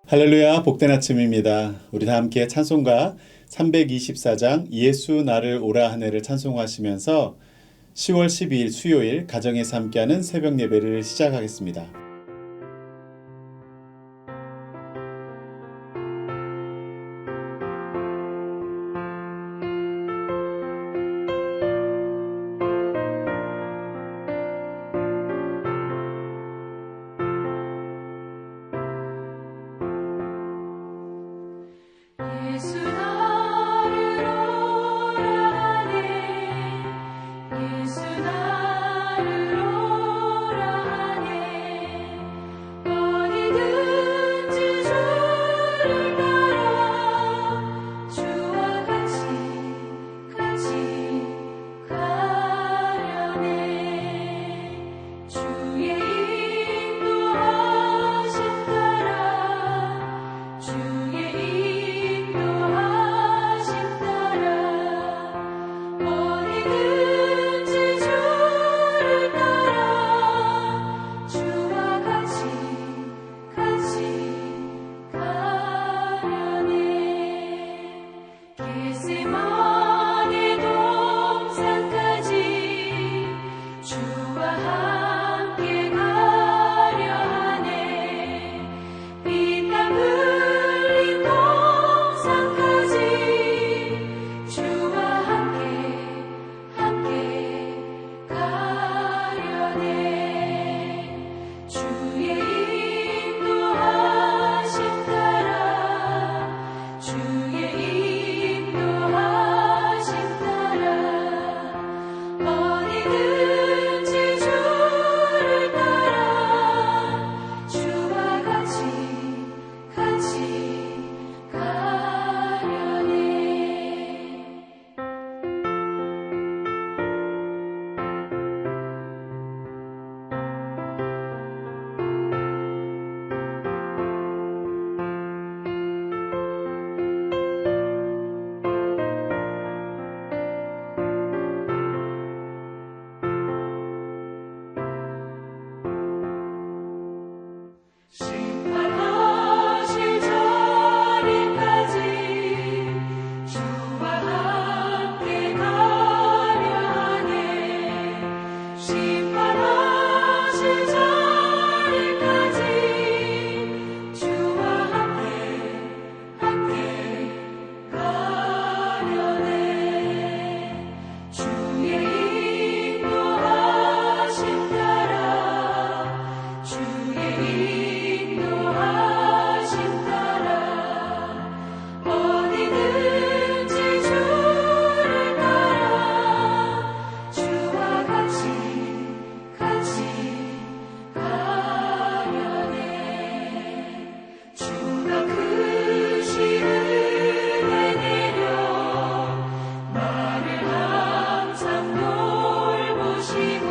할렐루야, 복된 아침입니다. 우리 다 함께 찬송가 324장 예수 나를 오라 하네를 찬송하시면서 10월 12일 수요일 가정에서 함께하는 새벽 예배를 시작하겠습니다. 예수 나를 오라 하네 예수 나를 오라 하네 어디든지 주를 따라 주와 같이 가려네 주의 인도하심 따라 주의 인도하심 따라 어디든지 주를 따라 주와 같이 가려네 겟세마네 동산까지 주와 함께 가려 하네 피땀 흘린 동산까지 주와 함께 가려네 주의 인도하심 따라 주의 인도하심 따라 어디든지 주를 따라 주와 같이 가려네 심판하실 자리까지 주와 함께 가려 하네 심판하실 자리까지 주와 함께 가려네 주의 인도하심 따라 주의 인도하심 따라 어디든지 주를 따라 주와 같이 가려네 주가 크신 은혜 내려 나를 항상 돌보시고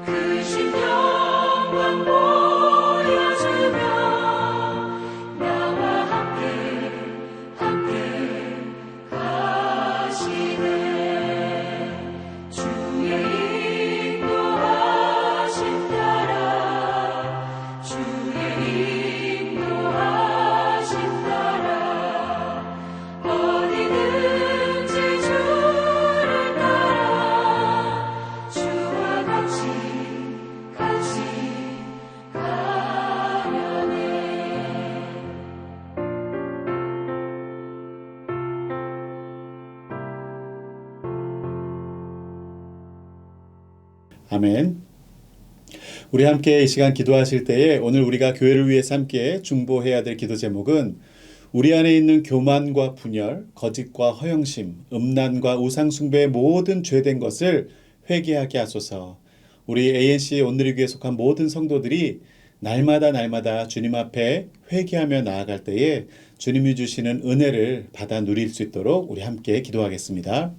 크신 영광 보여주며 나와 함께 가시네 주의 인도하심 따라 주의 인도하심 따라 어디든지 주를 따라 주와 같이 가려네 아멘. 우리 함께 이 시간 기도하실 때에 오늘 우리가 교회를 위해서 함께 중보해야 될 기도 제목은 우리 안에 있는 교만과 분열, 거짓과 허영심, 음란과 우상숭배의 모든 죄된 것을 회개하게 하소서. 우리 ANC 오늘의 교회에 속한 모든 성도들이 날마다 주님 앞에 회개하며 나아갈 때에 주님이 주시는 은혜를 받아 누릴 수 있도록 우리 함께 기도하겠습니다.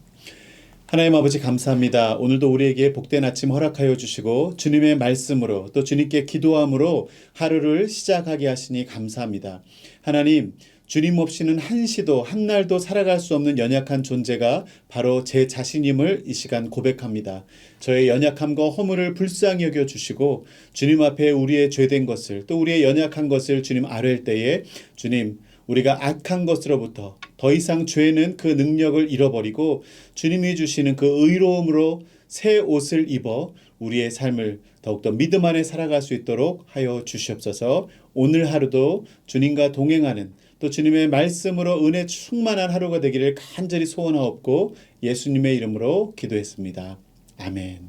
하나님 아버지 감사합니다. 오늘도 우리에게 복된 아침 허락하여 주시고 주님의 말씀으로 또 주님께 기도함으로 하루를 시작하게 하시니 감사합니다. 하나님, 주님 없이는 한시도 한날도 살아갈 수 없는 연약한 존재가 바로 제 자신임을 이 시간 고백합니다. 저의 연약함과 허물을 불쌍히 여겨 주시고 주님 앞에 우리의 죄된 것을 또 우리의 연약한 것을 주님 아뢰을 때에 주님 우리가 악한 것으로부터 더 이상 죄는 그 능력을 잃어버리고 주님이 주시는 그 의로움으로 새 옷을 입어 우리의 삶을 더욱더 믿음 안에 살아갈 수 있도록 하여 주시옵소서. 오늘 하루도 주님과 동행하는 또 주님의 말씀으로 은혜 충만한 하루가 되기를 간절히 소원하옵고 예수님의 이름으로 기도했습니다. 아멘.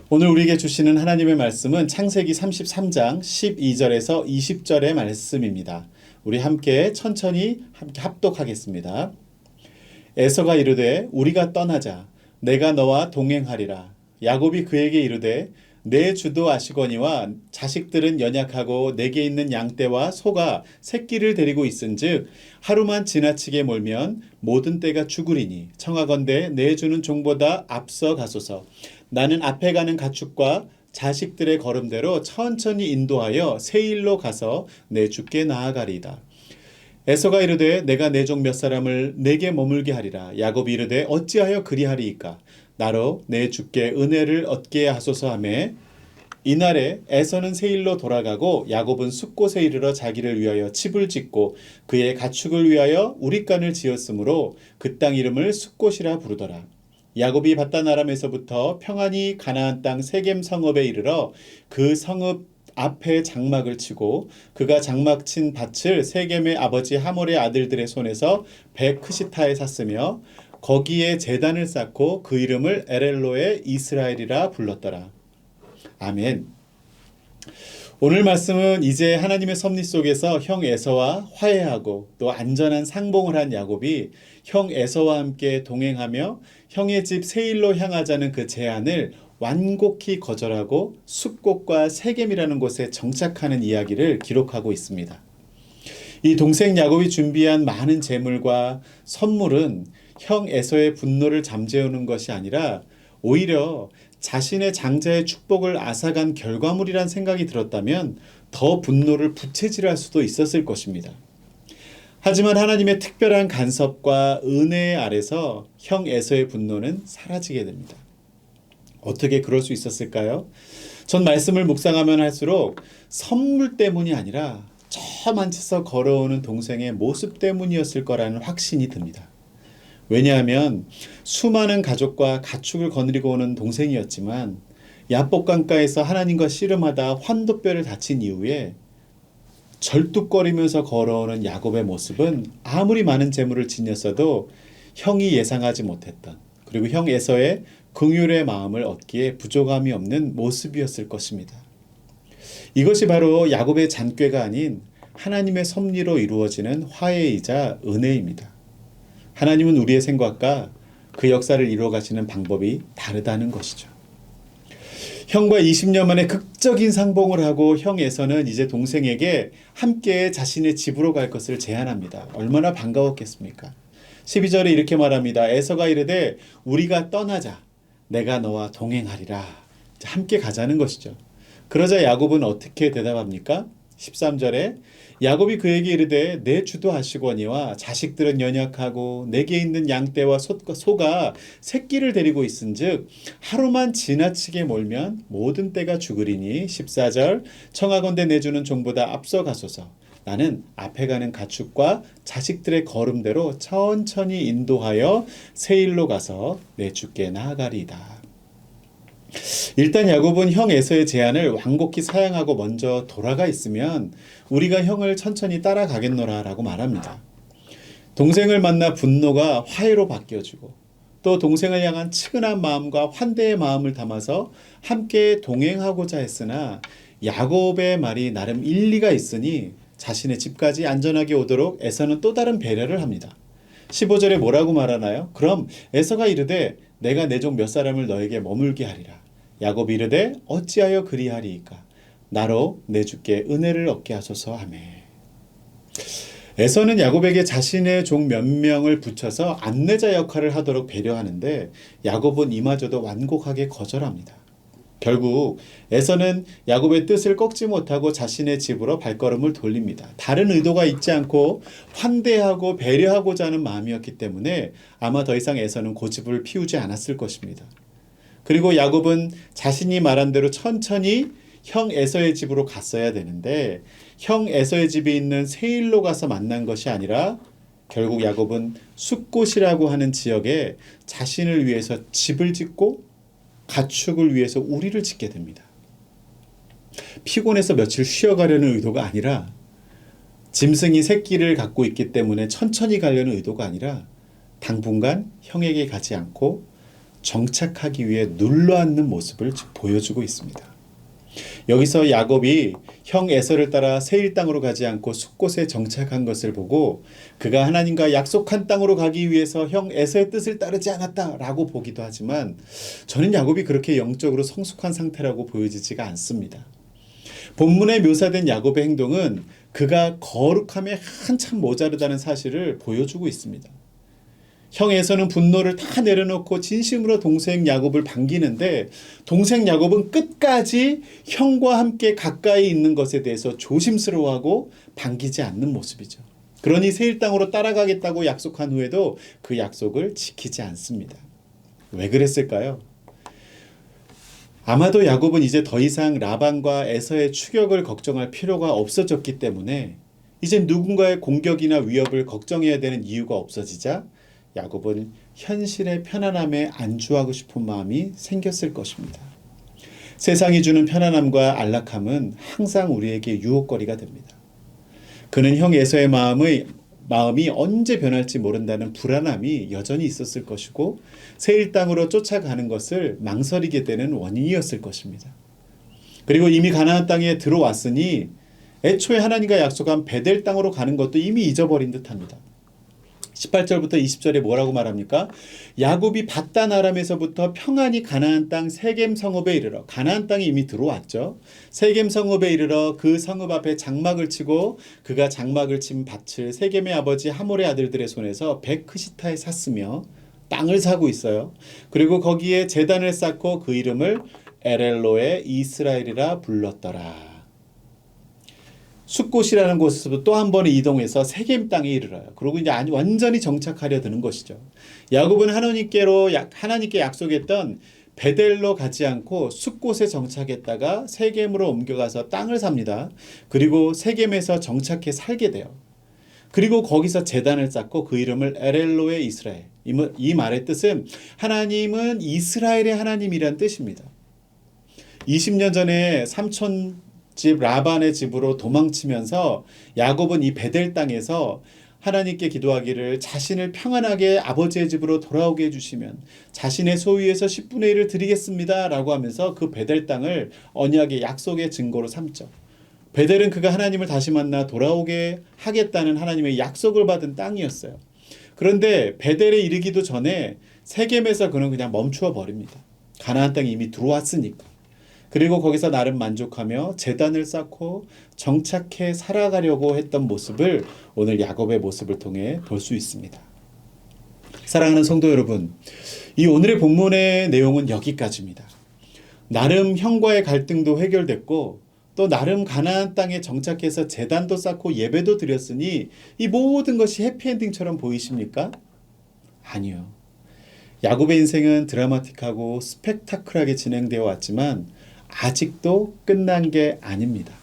오늘 우리에게 주시는 하나님의 말씀은 창세기 33장 12절에서 20절의 말씀입니다. 우리 함께 천천히 함께 합독하겠습니다. 에서가 이르되 우리가 떠나자 내가 너와 동행하리라. 야곱이 그에게 이르되 내 주도 아시거니와 자식들은 연약하고 내게 있는 양떼와 소가 새끼를 데리고 있은즉 하루만 지나치게 몰면 모든 떼가 죽으리니 청하건대 내 주는 종보다 앞서 가소서. 나는 앞에 가는 가축과 자식들의 걸음대로 천천히 인도하여 세일로 가서 내 주께 나아가리이다. 에서가 이르되 내가 내 종 몇 사람을 내게 머물게 하리라. 야곱이 이르되 어찌하여 그리하리이까. 나로 내 주께 은혜를 얻게 하소서 하매 이날에 에서는 세일로 돌아가고 야곱은 숫곳에 이르러 자기를 위하여 집을 짓고 그의 가축을 위하여 우릿간을 지었으므로 그 땅 이름을 숫곳이라 부르더라. 야곱이 밧단 아람에서부터 평안히 가나안 땅 세겜 성읍에 이르러 그 성읍 앞에 장막을 치고 그가 장막 친 밭을 세겜의 아버지 하몰의 아들들의 손에서 베크시타에 샀으며 거기에 제단을 쌓고 그 이름을 에렐로의 이스라엘이라 불렀더라. 아멘. 오늘 말씀은 이제 하나님의 섭리 속에서 형 에서와 화해하고 또 안전한 상봉을 한 야곱이 형 에서와 함께 동행하며 형의 집 세일로 향하자는 그 제안을 완곡히 거절하고 숫곳과 세겜이라는 곳에 정착하는 이야기를 기록하고 있습니다. 이 동생 야곱이 준비한 많은 재물과 선물은 형 에서의 분노를 잠재우는 것이 아니라 오히려 자신의 장자의 축복을 앗아간 결과물이란 생각이 들었다면 더 분노를 부채질할 수도 있었을 것입니다. 하지만 하나님의 특별한 간섭과 은혜 아래서 형 에서의 분노는 사라지게 됩니다. 어떻게 그럴 수 있었을까요? 전 말씀을 묵상하면 할수록 선물 때문이 아니라 저 만치서 걸어오는 동생의 모습 때문이었을 거라는 확신이 듭니다. 왜냐하면 수많은 가족과 가축을 거느리고 오는 동생이었지만 야복 강가에서 하나님과 씨름하다 환도뼈를 다친 이후에 절뚝거리면서 걸어오는 야곱의 모습은 아무리 많은 재물을 지녔어도 형이 예상하지 못했던 그리고 형 에서의 긍휼의 마음을 얻기에 부족함이 없는 모습이었을 것입니다. 이것이 바로 야곱의 잔꾀가 아닌 하나님의 섭리로 이루어지는 화해이자 은혜입니다. 하나님은 우리의 생각과 그 역사를 이루어 가시는 방법이 다르다는 것이죠. 형과 20년 만에 극적인 상봉을 하고 형 에서는 이제 동생에게 함께 자신의 집으로 갈 것을 제안합니다. 얼마나 반가웠겠습니까? 12절에 이렇게 말합니다. 에서가 이르되 우리가 떠나자 내가 너와 동행하리라. 함께 가자는 것이죠. 그러자 야곱은 어떻게 대답합니까? 13절에 야곱이 그에게 이르되 내 주도 아시거니와 자식들은 연약하고 내게 있는 양떼와 소가 새끼를 데리고 있은즉 하루만 지나치게 몰면 모든 떼가 죽으리니 14절 청하건대 내 주는 종보다 앞서 가소서. 나는 앞에 가는 가축과 자식들의 걸음대로 천천히 인도하여 세일로 가서 내 주께 나아가리이다. 일단 야곱은 형 에서의 제안을 완곡히 사양하고 먼저 돌아가 있으면 우리가 형을 천천히 따라가겠노라 라고 말합니다. 동생을 만나 분노가 화해로 바뀌어지고 또 동생을 향한 측은한 마음과 환대의 마음을 담아서 함께 동행하고자 했으나 야곱의 말이 나름 일리가 있으니 자신의 집까지 안전하게 오도록 에서는 또 다른 배려를 합니다. 15절에 뭐라고 말하나요? 그럼 에서가 이르되 내가 내 종 몇 사람을 너에게 머물게 하리라. 야곱이 이르되 어찌하여 그리하리이까. 나로 내 주께 은혜를 얻게 하소서 하매. 에서는 야곱에게 자신의 종 몇 명을 붙여서 안내자 역할을 하도록 배려하는데 야곱은 이마저도 완곡하게 거절합니다. 결국 에서는 야곱의 뜻을 꺾지 못하고 자신의 집으로 발걸음을 돌립니다. 다른 의도가 있지 않고 환대하고 배려하고자 하는 마음이었기 때문에 아마 더 이상 에서는 고집을 피우지 않았을 것입니다. 그리고 야곱은 자신이 말한 대로 천천히 형 에서의 집으로 갔어야 되는데 형 에서의 집이 있는 세일로 가서 만난 것이 아니라 결국 야곱은 숫곳이라고 하는 지역에 자신을 위해서 집을 짓고 가축을 위해서 우리를 짓게 됩니다. 피곤해서 며칠 쉬어가려는 의도가 아니라 짐승이 새끼를 갖고 있기 때문에 천천히 가려는 의도가 아니라 당분간 형에게 가지 않고 정착하기 위해 눌러앉는 모습을 보여주고 있습니다. 여기서 야곱이 형 에서를 따라 세일 땅으로 가지 않고 숫곳에 정착한 것을 보고 그가 하나님과 약속한 땅으로 가기 위해서 형 에서의 뜻을 따르지 않았다라고 보기도 하지만 저는 야곱이 그렇게 영적으로 성숙한 상태라고 보여지지가 않습니다. 본문에 묘사된 야곱의 행동은 그가 거룩함에 한참 모자르다는 사실을 보여주고 있습니다. 형 에서는 분노를 다 내려놓고 진심으로 동생 야곱을 반기는데 동생 야곱은 끝까지 형과 함께 가까이 있는 것에 대해서 조심스러워하고 반기지 않는 모습이죠. 그러니 세일 땅으로 따라가겠다고 약속한 후에도 그 약속을 지키지 않습니다. 왜 그랬을까요? 아마도 야곱은 이제 더 이상 라반과 에서의 추격을 걱정할 필요가 없어졌기 때문에 이제 누군가의 공격이나 위협을 걱정해야 되는 이유가 없어지자 야곱은 현실의 편안함에 안주하고 싶은 마음이 생겼을 것입니다. 세상이 주는 편안함과 안락함은 항상 우리에게 유혹거리가 됩니다. 그는 형 에서의 마음이 언제 변할지 모른다는 불안함이 여전히 있었을 것이고 세일 땅으로 쫓아가는 것을 망설이게 되는 원인이었을 것입니다. 그리고 이미 가나안 땅에 들어왔으니 애초에 하나님과 약속한 베델 땅으로 가는 것도 이미 잊어버린 듯합니다. 18절부터 20절에 뭐라고 말합니까? 야곱이 밧단 아람에서부터 평안히 가나안 땅 세겜 성읍에 이르러 가나안 땅에 이미 들어왔죠. 세겜 성읍에 이르러 그 성읍 앞에 장막을 치고 그가 장막을 친 밭을 세겜의 아버지 하몰의 아들들의 손에서 베크시타에 샀으며 땅을 사고 있어요. 그리고 거기에 제단을 쌓고 그 이름을 에렐로의 이스라엘이라 불렀더라. 숫곳이라는 곳에서 또 한 번 이동해서 세겜 땅에 이르러요. 그리고 이제 완전히 정착하려 드는 것이죠. 야곱은 하나님께 약속했던 베델로 가지 않고 숫곳에 정착했다가 세겜으로 옮겨가서 땅을 삽니다. 그리고 세겜에서 정착해 살게 돼요. 그리고 거기서 제단을 쌓고 그 이름을 에렐로의 이스라엘. 이 말의 뜻은 하나님은 이스라엘의 하나님이란 뜻입니다. 20년 전에 삼촌 집 라반의 집으로 도망치면서 야곱은 이 베델 땅에서 하나님께 기도하기를 자신을 평안하게 아버지의 집으로 돌아오게 해주시면 자신의 소유에서 10분의 1을 드리겠습니다 라고 하면서 그 베델 땅을 언약의 약속의 증거로 삼죠. 베델은 그가 하나님을 다시 만나 돌아오게 하겠다는 하나님의 약속을 받은 땅이었어요. 그런데 베델에 이르기도 전에 세겜에서 그는 그냥 멈추어 버립니다. 가나안 땅에 이미 들어왔으니까. 그리고 거기서 나름 만족하며 제단을 쌓고 정착해 살아가려고 했던 모습을 오늘 야곱의 모습을 통해 볼 수 있습니다. 사랑하는 성도 여러분, 이 오늘의 본문의 내용은 여기까지입니다. 나름 형과의 갈등도 해결됐고 또 나름 가나안 땅에 정착해서 제단도 쌓고 예배도 드렸으니 이 모든 것이 해피엔딩처럼 보이십니까? 아니요. 야곱의 인생은 드라마틱하고 스펙타클하게 진행되어 왔지만 아직도 끝난 게 아닙니다.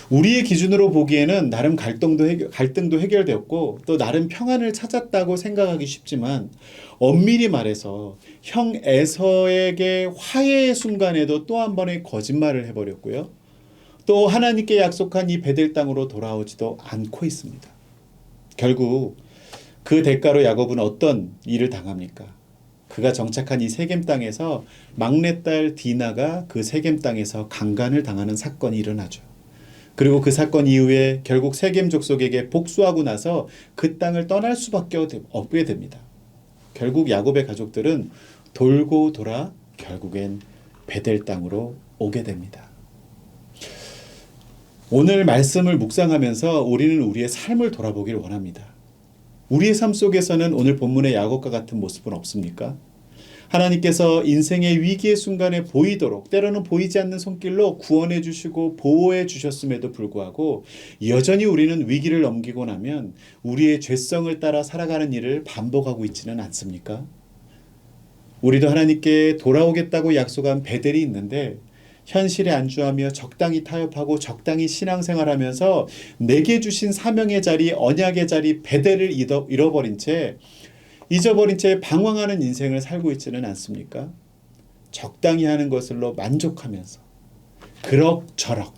우리의 기준으로 보기에는 나름 갈등도 해결되었고 또 나름 평안을 찾았다고 생각하기 쉽지만 엄밀히 말해서 형 에서에게 화해의 순간에도 또 한 번의 거짓말을 해버렸고요. 또 하나님께 약속한 이 베델 땅으로 돌아오지도 않고 있습니다. 결국 그 대가로 야곱은 어떤 일을 당합니까? 그가 정착한 이 세겜 땅에서 막내딸 디나가 그 세겜 땅에서 강간을 당하는 사건이 일어나죠. 그리고 그 사건 이후에 결국 세겜 족속에게 복수하고 나서 그 땅을 떠날 수밖에 없게 됩니다. 결국 야곱의 가족들은 돌고 돌아 결국엔 베델 땅으로 오게 됩니다. 오늘 말씀을 묵상하면서 우리는 우리의 삶을 돌아보길 원합니다. 우리의 삶 속에서는 오늘 본문의 야곱과 같은 모습은 없습니까? 하나님께서 인생의 위기의 순간에 보이도록 때로는 보이지 않는 손길로 구원해 주시고 보호해 주셨음에도 불구하고 여전히 우리는 위기를 넘기고 나면 우리의 죄성을 따라 살아가는 일을 반복하고 있지는 않습니까? 우리도 하나님께 돌아오겠다고 약속한 배들이 있는데 현실에 안주하며 적당히 타협하고 적당히 신앙생활하면서 내게 주신 사명의 자리, 언약의 자리, 배대를 잃어버린 채 잊어버린 채 방황하는 인생을 살고 있지는 않습니까? 적당히 하는 것으로 만족하면서 그럭저럭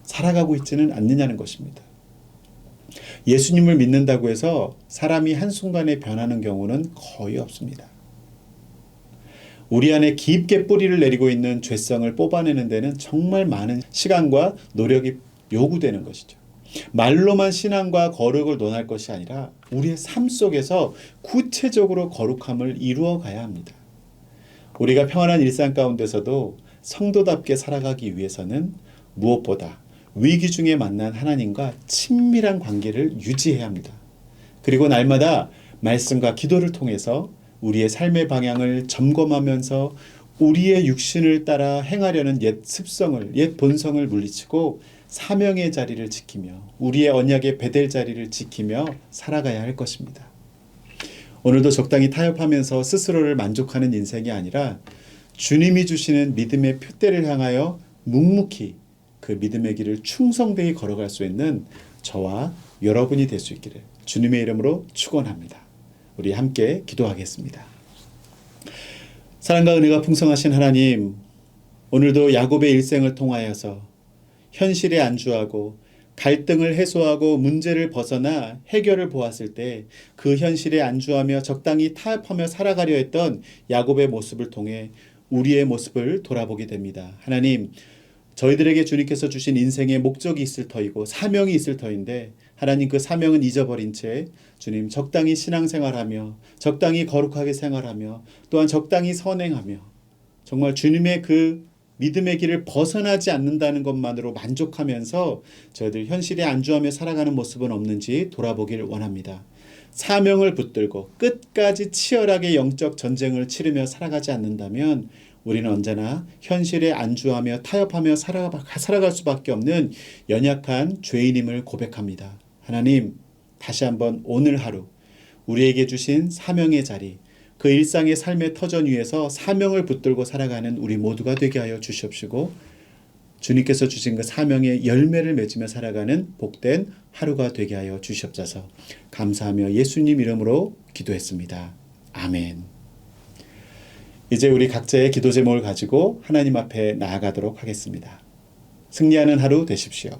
살아가고 있지는 않느냐는 것입니다. 예수님을 믿는다고 해서 사람이 한순간에 변하는 경우는 거의 없습니다. 우리 안에 깊게 뿌리를 내리고 있는 죄성을 뽑아내는 데는 정말 많은 시간과 노력이 요구되는 것이죠. 말로만 신앙과 거룩을 논할 것이 아니라 우리의 삶 속에서 구체적으로 거룩함을 이루어 가야 합니다. 우리가 평안한 일상 가운데서도 성도답게 살아가기 위해서는 무엇보다 위기 중에 만난 하나님과 친밀한 관계를 유지해야 합니다. 그리고 날마다 말씀과 기도를 통해서 우리의 삶의 방향을 점검하면서 우리의 육신을 따라 행하려는 옛 습성을, 옛 본성을 물리치고 사명의 자리를 지키며 우리의 언약의 배될 자리를 지키며 살아가야 할 것입니다. 오늘도 적당히 타협하면서 스스로를 만족하는 인생이 아니라 주님이 주시는 믿음의 표대를 향하여 묵묵히 그 믿음의 길을 충성되이 걸어갈 수 있는 저와 여러분이 될 수 있기를 주님의 이름으로 축원합니다. 우리 함께 기도하겠습니다. 사랑과 은혜가 풍성하신 하나님, 오늘도 야곱의 일생을 통하여서 현실에 안주하고 갈등을 해소하고 문제를 벗어나 해결을 보았을 때 그 현실에 안주하며 적당히 타협하며 살아가려 했던 야곱의 모습을 통해 우리의 모습을 돌아보게 됩니다. 하나님, 저희들에게 주님께서 주신 인생의 목적이 있을 터이고 사명이 있을 터인데 하나님 그 사명은 잊어버린 채 주님 적당히 신앙생활하며 적당히 거룩하게 생활하며 또한 적당히 선행하며 정말 주님의 그 믿음의 길을 벗어나지 않는다는 것만으로 만족하면서 저희들 현실에 안주하며 살아가는 모습은 없는지 돌아보길 원합니다. 사명을 붙들고 끝까지 치열하게 영적 전쟁을 치르며 살아가지 않는다면 우리는 언제나 현실에 안주하며 타협하며 살아갈 수밖에 없는 연약한 죄인임을 고백합니다. 하나님, 다시 한번 오늘 하루 우리에게 주신 사명의 자리, 그 일상의 삶의 터전 위에서 사명을 붙들고 살아가는 우리 모두가 되게 하여 주시옵시고 주님께서 주신 그 사명의 열매를 맺으며 살아가는 복된 하루가 되게 하여 주시옵소서. 감사하며 예수님 이름으로 기도했습니다. 아멘. 이제 우리 각자의 기도 제목을 가지고 하나님 앞에 나아가도록 하겠습니다. 승리하는 하루 되십시오.